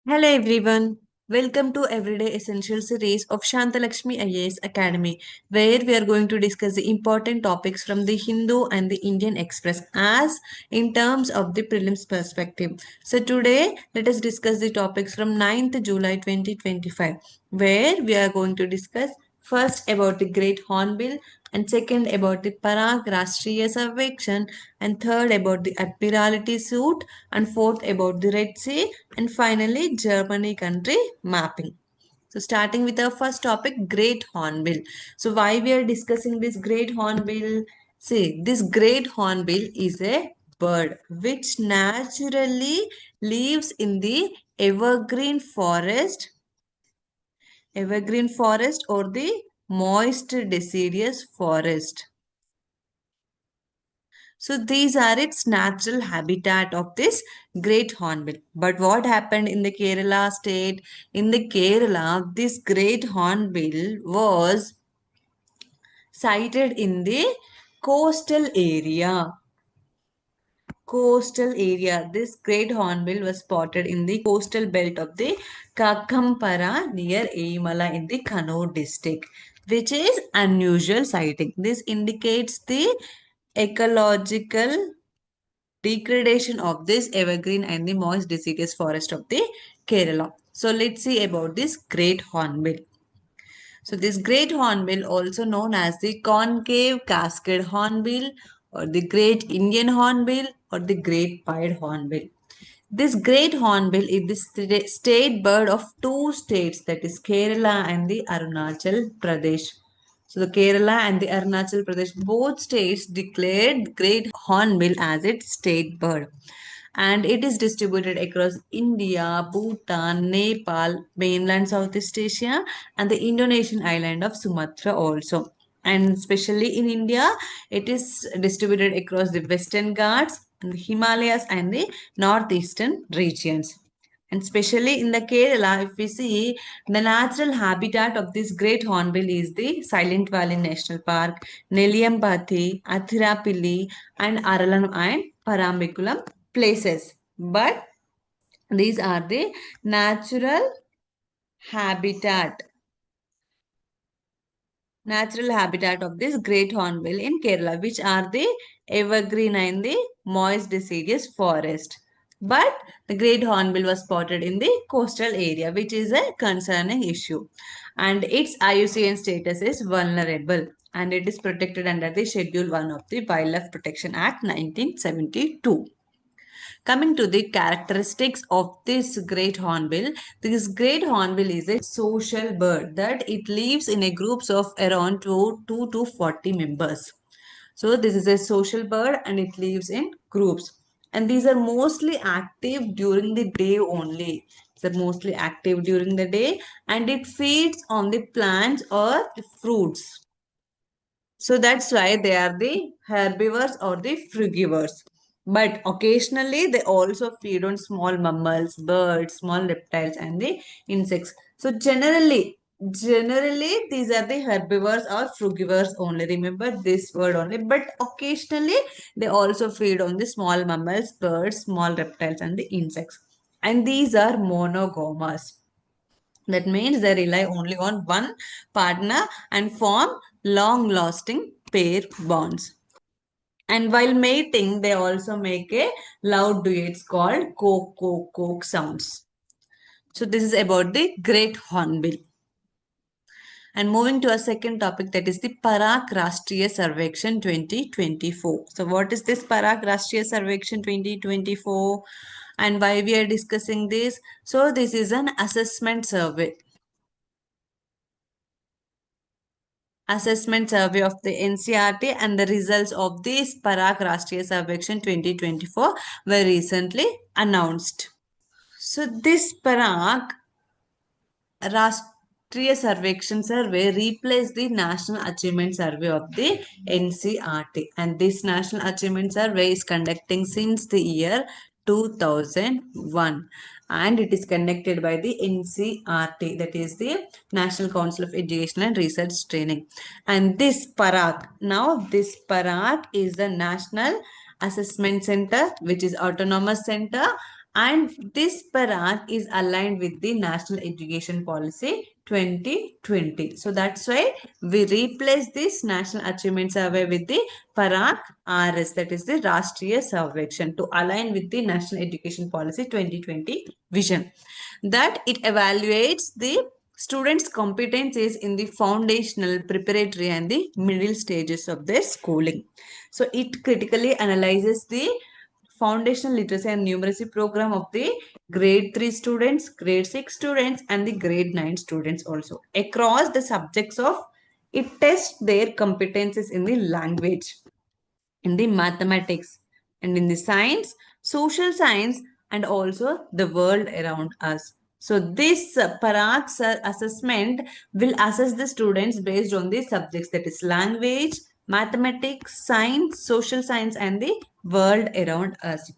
Hello everyone. Welcome to Everyday Essential series of Shantha Lakshmi IAS Academy, where we are going to discuss the important topics from the Hindu and the Indian Express as in terms of the prelims perspective. So today let us discuss the topics from 9th July 2025, where we are going to discuss first about the Great Hornbill, and second about the Parag Rashtriya Sarvekshan, and third about the Admiralty Suit, and fourth about the Red Sea, and finally Germany country mapping. So starting with our first topic, Great Hornbill. So why we are discussing this Great Hornbill? See, this Great Hornbill is a bird which naturally lives in the evergreen forest or the moist deciduous forest. So these are its natural habitat of this great hornbill. But what happened in the Kerala state? In the Kerala, this great hornbill was sighted in the coastal area. This great hornbill was spotted in the coastal belt of the Kakampara near Eimala in the Kannur district, which is unusual sighting. This indicates the ecological degradation of this evergreen and the moist deciduous forest of the Kerala. So let's see about this great hornbill. So this great hornbill, also known as the concave cascade hornbill or the great Indian hornbill or the great pied hornbill. This great hornbill is the state bird of two states, that is Kerala and the Arunachal Pradesh. So the Kerala and the Arunachal Pradesh, both states declared great hornbill as its state bird. And it is distributed across India, Bhutan, Nepal, mainland Southeast Asia, and the Indonesian island of Sumatra also. And especially in India, it is distributed across the Western Ghats, and the Himalayas, and the northeastern regions. And especially in the Kerala, if we see the natural habitat of this great hornbill is the Silent Valley National Park, Neliyampathy, Athirapilli, and Aralan and Parambiculam places. But these are the natural habitat natural habitat of this great hornbill in Kerala, which are the evergreen and the moist deciduous forest. But the great hornbill was spotted in the coastal area, which is a concerning issue. And its IUCN status is vulnerable, and it is protected under the Schedule 1 of the Wildlife Protection Act 1972. Coming to the characteristics of this great hornbill is a social bird that it lives in a groups of around 2 to 40 members. So this is a social bird and it lives in groups. And these are mostly active during the day only. They're mostly active during the day and it feeds on the plants or the fruits. So that's why they are the herbivores or the frugivores. But occasionally they also feed on small mammals, birds, small reptiles, and the insects. So generally these are the herbivores or frugivores only. Remember this word only. But occasionally they also feed on the small mammals, birds, small reptiles, and the insects. And these are monogamous. That means they rely only on one partner and form long-lasting pair bonds. And while mating, they also make a loud duets called coke sounds. So this is about the great hornbill. And moving to a second topic, that is the Parag Rashtriya Sarvekshan 2024. So what is this Parag Rashtriya Sarvekshan 2024 and why we are discussing this? So this is an assessment survey of the NCRT, and the results of this Parag Rashtriya Sarvekshan 2024 were recently announced. So this Parag Rashtriya Sarvekshan survey replaced the National Achievement Survey of the NCRT, and this National Achievement Survey is conducting since the year 2001, and it is conducted by the NCRT, that is the National Council of Education and Research Training. And this Parag is the National Assessment Center, which is autonomous center, And this Parak is aligned with the National Education Policy 2020. So that's why we replace this National Achievement Survey with the Parak RS, that is the Rashtriya Sarvekshan, to align with the National Education Policy 2020 vision. That it evaluates the students' competencies in the foundational, preparatory, and the middle stages of their schooling. So it critically analyzes the foundational literacy and numeracy program of the grade 3 students, grade 6 students, and the grade 9 students also. Across the subjects of, it tests their competences in the language, in the mathematics, and in the science, social science, and also the world around us. So this Parak's assessment will assess the students based on the subjects, that is language, mathematics, science, social science, and the world around us.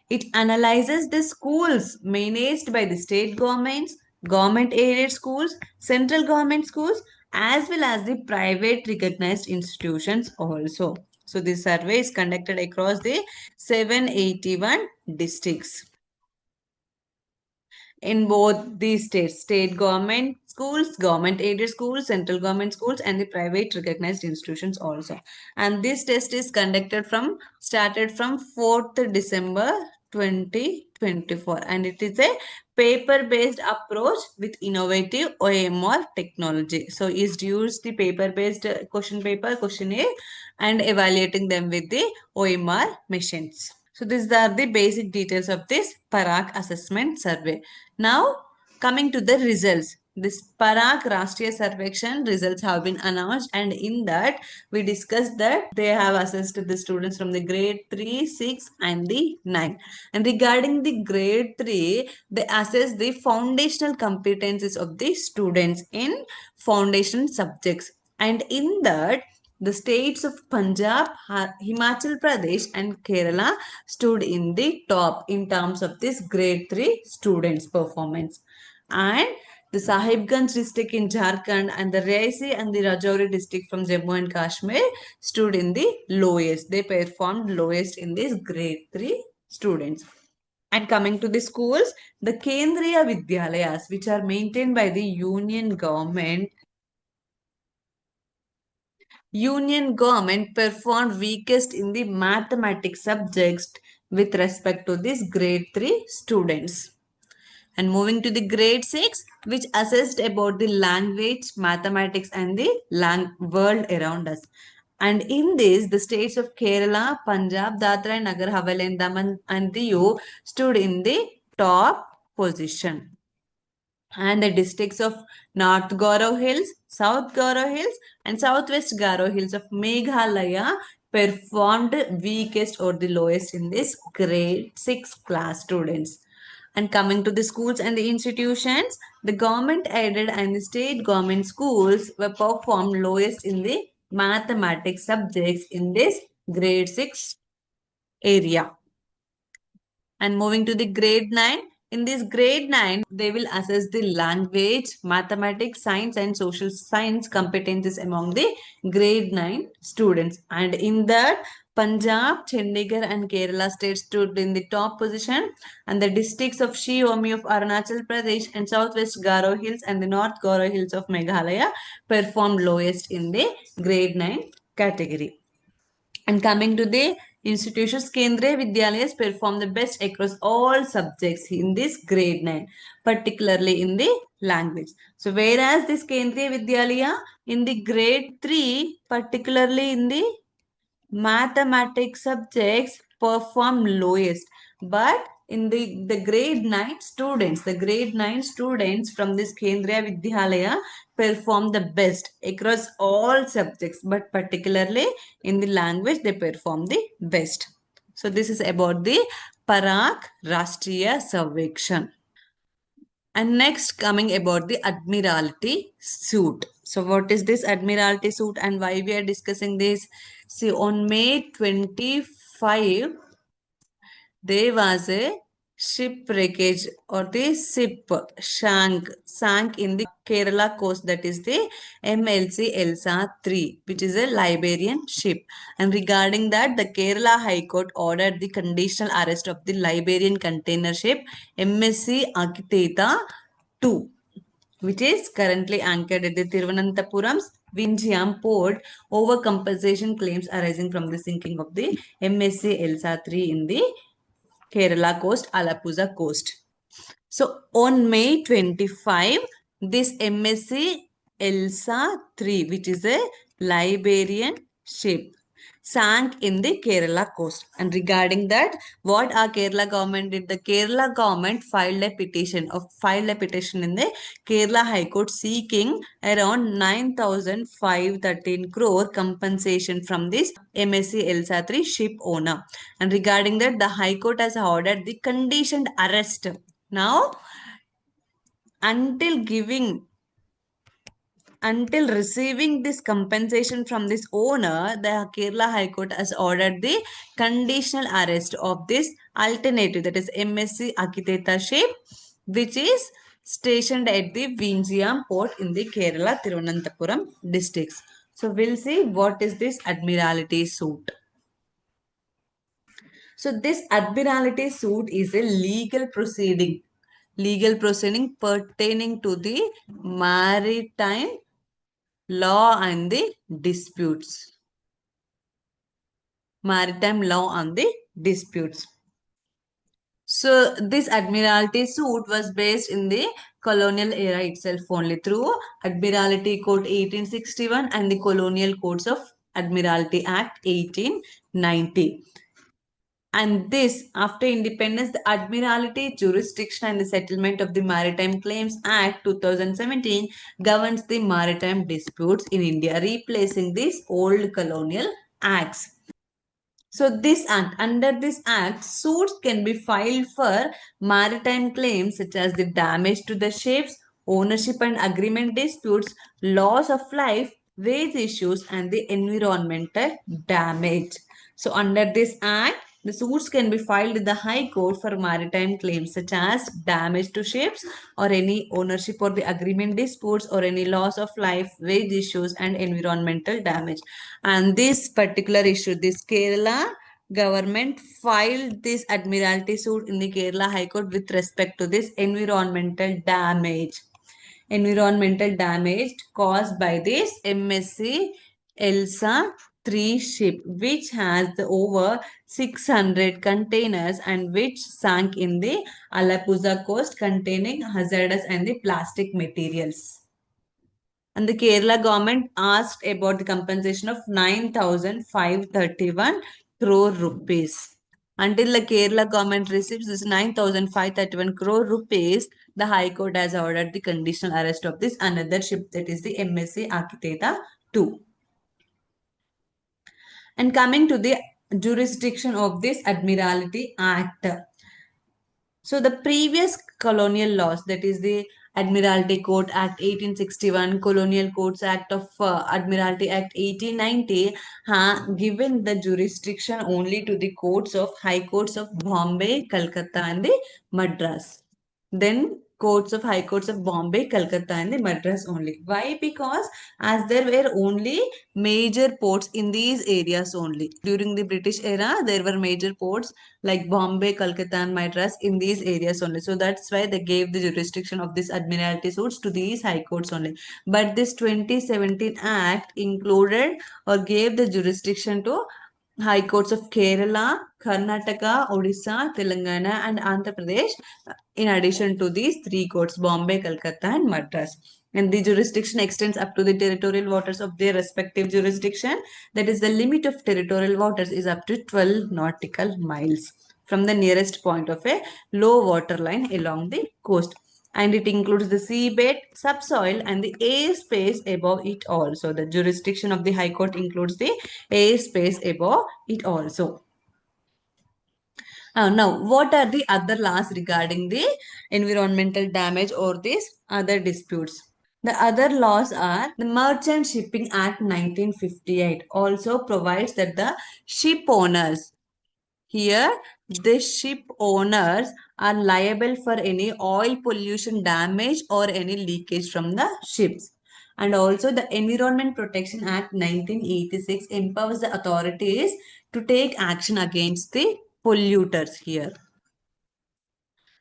It analyzes the schools managed by the state governments, government aided schools, central government schools, as well as the private recognized institutions also. So this survey is conducted across the 781 districts in both these states: state government schools, government aided schools, central government schools, and the private recognized institutions also. And this test is conducted from, started from 4th December 2024, and it is a paper based approach with innovative OMR technology. So is used the paper based question paper, questionnaire, and evaluating them with the OMR machines. So these are the basic details of this Parak assessment survey. Now coming to the results. This Parak Rashtriya Sarvekshan results have been announced, and in that we discussed that they have assessed the students from the grade 3, 6 and the 9. And regarding the grade 3, they assess the foundational competencies of the students in foundation subjects. And in that, the states of Punjab, Himachal Pradesh, and Kerala stood in the top in terms of this grade 3 students' performance. And the Sahibganj district in Jharkhand and the Raisi and the Rajouri district from Jammu and Kashmir stood in the lowest. They performed lowest in these grade 3 students. And coming to the schools, the Kendriya Vidyalayas, which are maintained by the Union government performed weakest in the mathematics subjects with respect to these grade 3 students. And moving to the grade 6, which assessed about the language, mathematics, and the world around us. And in this, the states of Kerala, Punjab, Dadra and Nagar Haveli, and Daman and Diu stood in the top position. And the districts of North Garo Hills, South Garo Hills, and Southwest Garo Hills of Meghalaya performed weakest or the lowest in this grade 6 class students. And coming to the schools and the institutions, the government aided and the state government schools were performed lowest in the mathematics subjects in this grade 6 area. And moving to the grade 9, in this grade 9, they will assess the language, mathematics, science, and social science competencies among the grade 9 students. And in that, Punjab, Chandigarh, and Kerala states stood in the top position, and the districts of Shiomi of Arunachal Pradesh and Southwest Garo Hills and the North Garo Hills of Meghalaya performed lowest in the grade 9 category. And coming to the institutions, Kendriya Vidyalayas perform the best across all subjects in this grade 9, particularly in the language. So, whereas this Kendriya Vidyalaya in the grade 3, particularly in the mathematics subjects, perform lowest. But in the grade 9 students, from this Kendriya Vidyalaya perform the best across all subjects, but particularly in the language they perform the best. So this is about the Parak Rashtriya Sarvekshan. And next coming about the Admiralty suit. So what is this Admiralty suit and why we are discussing this? See, on May 25, there was a shipwreckage or the ship sank in the Kerala coast, that is the MLC Elsa 3, which is a Liberian ship. And regarding that, the Kerala High Court ordered the conditional arrest of the Liberian container ship MSC Akiteta 2, which is currently anchored at the Thiruvananthapuram's Vinjam port over compensation claims arising from the sinking of the MSC Elsa 3 in the Kerala coast, Alappuzha coast. So on May 25, this MSC Elsa 3, which is a Liberian ship, sank in the Kerala coast. And regarding that, what our Kerala government did? The Kerala government filed a petition in the Kerala High Court seeking around 9,513 crore compensation from this MSC Elsa 3 ship owner. And regarding that, the High Court has ordered the conditioned arrest. Now, until giving until receiving this compensation from this owner, the Kerala High Court has ordered the conditional arrest of this alternative, that is MSC Akiteta ship, which is stationed at the Vinjam port in the Kerala Thiruvananthapuram districts. So we'll see what is this admiralty suit. So this admiralty suit is a legal proceeding pertaining to the maritime law and the disputes. Maritime law and the disputes. So this admiralty suit was based in the colonial era itself only through Admiralty Code 1861 and the Colonial Codes of Admiralty Act 1890. And this, after independence, the Admiralty Jurisdiction and the Settlement of the Maritime Claims Act 2017 governs the maritime disputes in India, replacing these old colonial acts. So under this act, suits can be filed for maritime claims such as the damage to the ships, ownership and agreement disputes, loss of life, wage issues, and the environmental damage. So under this act, the suits can be filed in the High Court for maritime claims such as damage to ships or any ownership or the agreement disputes or any loss of life, wage issues, and environmental damage. And this particular issue, this Kerala government filed this admiralty suit in the Kerala High Court with respect to this environmental damage caused by this MSC Elsa 3 ship, which has over 600 containers and which sank in the Alappuzha coast containing hazardous and the plastic materials. And the Kerala government asked about the compensation of 9,531 crore rupees. Until the Kerala government receives this 9,531 crore rupees, the High Court has ordered the conditional arrest of this another ship, that is the MSC Akiteta 2. And coming to the jurisdiction of this Admiralty Act. So the previous colonial laws, that is the Admiralty Code Act 1861, Colonial Codes Act of Admiralty Act 1890, given the jurisdiction only to the courts of High Courts of Bombay, Calcutta, and the Madras. Then High Courts of Bombay, Calcutta, and the Madras only. Why? Because as there were only major ports in these areas only. During the British era, there were major ports like Bombay, Calcutta, and Madras in these areas only. So that's why they gave the jurisdiction of this admiralty suits to these high courts only. But this 2017 Act included or gave the jurisdiction to High Courts of Kerala, Karnataka, Odisha, Telangana, and Andhra Pradesh, in addition to these three courts, Bombay, Calcutta, and Madras. And the jurisdiction extends up to the territorial waters of their respective jurisdiction. That is, the limit of territorial waters is up to 12 nautical miles from the nearest point of a low water line along the coast. And it includes the seabed, subsoil, and the airspace above it also. The jurisdiction of the High Court includes the airspace above it also. Now, what are the other laws regarding the environmental damage or these other disputes? The other laws are the Merchant Shipping Act 1958 also provides that the ship owners Here, the ship owners are liable for any oil pollution damage or any leakage from the ships. And also, the Environment Protection Act 1986 empowers the authorities to take action against the polluters here.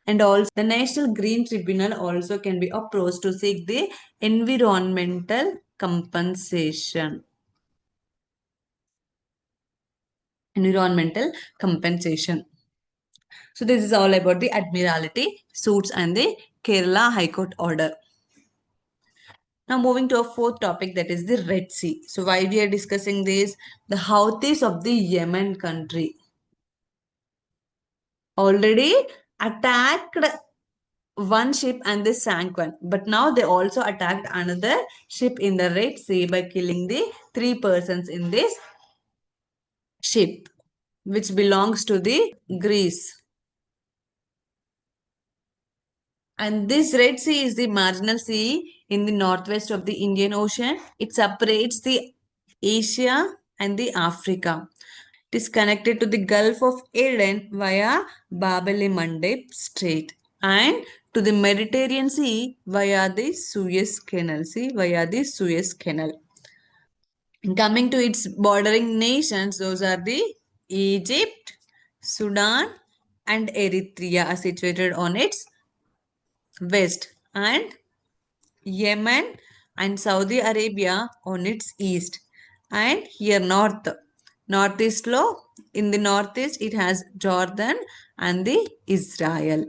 And also, the National Green Tribunal also can be approached to seek the environmental compensation. Environmental compensation. So this is all about the Admiralty suits and the Kerala High Court order. Now moving to a fourth topic, that is the Red Sea. So why we are discussing this? The Houthis of the Yemen country already attacked one ship and they sank one. But now they also attacked another ship in the Red Sea by killing the 3 persons in this ship, which belongs to the Greece. And this Red Sea is the marginal sea in the northwest of the Indian Ocean. It separates the Asia and the Africa. It is connected to the Gulf of Aden via Bab-el-Mandeb Strait and to the Mediterranean Sea via the Suez Canal. See, via the Suez Canal. Coming to its bordering nations, those are the Egypt, Sudan, and Eritrea are situated on its west, and Yemen and Saudi Arabia on its east, and here northeast low. In the northeast it has Jordan and the Israel,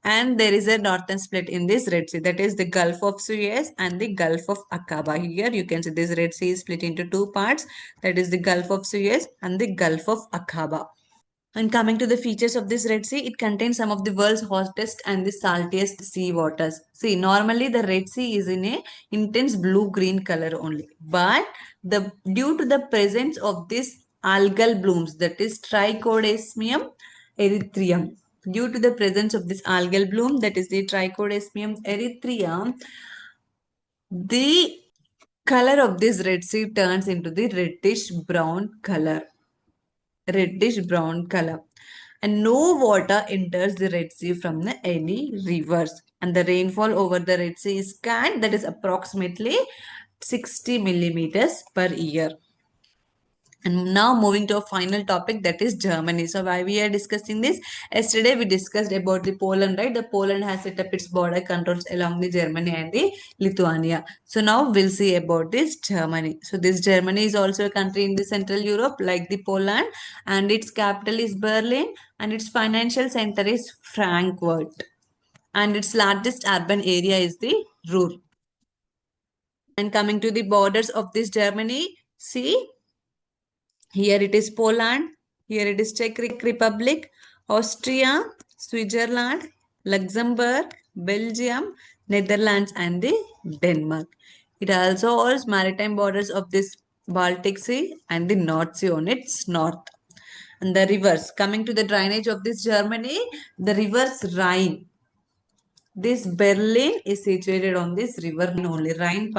and there is a northern split in this Red Sea, that is the Gulf of Suez and the Gulf of Aqaba. Here you can see this Red Sea is split into two parts, that is the Gulf of Suez and the Gulf of Aqaba. And coming to the features of this Red Sea, it contains some of the world's hottest and the saltiest sea waters. See, normally the Red Sea is in a intense blue-green color only. But due to the presence of this algal blooms, that is Trichodesmium erythraeum. Due to the presence of this algal bloom, that is the Trichodesmium erythraeum, the color of this Red Sea turns into the reddish brown color. Reddish brown color, and no water enters the Red Sea from any rivers, and the rainfall over the Red Sea is scant, that is approximately 60 millimeters per year. And now moving to a final topic, that is Germany. So why we are discussing this? Yesterday we discussed about the Poland, right? The Poland has set up its border controls along the Germany and the Lithuania. So now we'll see about this Germany. So this Germany is also a country in the Central Europe like the Poland, and its capital is Berlin and its financial center is Frankfurt. And its largest urban area is the Ruhr. And coming to the borders of this Germany, see, here it is Poland, here it is Czech Republic, Austria, Switzerland, Luxembourg, Belgium, Netherlands and the Denmark. It also holds maritime borders of this Baltic Sea and the North Sea on its north. And the rivers, coming to the drainage of this Germany, the rivers Rhine. This Berlin is situated on this river only. Rhine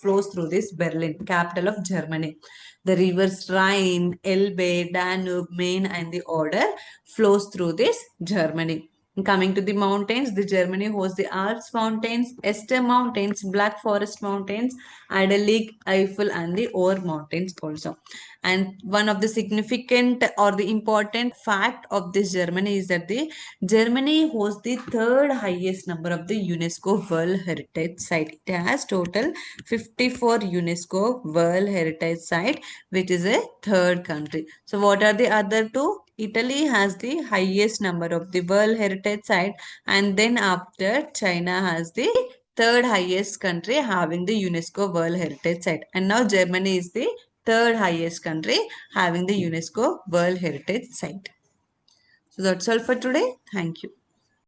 flows through this Berlin, capital of Germany. The rivers Rhine, Elbe, Danube, Main, and the Oder flows through this Germany. Coming to the mountains, the Germany hosts the Alps Mountains, Ester Mountains, Black Forest Mountains, Adelig, Eiffel, and the Ore Mountains also. And one of the significant or the important fact of this Germany is that the Germany hosts the third highest number of the UNESCO World Heritage Site. It has total 54 UNESCO World Heritage Site, which is a third country. So what are the other two? Italy has the highest number of the World Heritage Site, and then after China has the third highest country having the UNESCO World Heritage Site. And now Germany is the third highest country having the UNESCO World Heritage Site. So that's all for today. Thank you.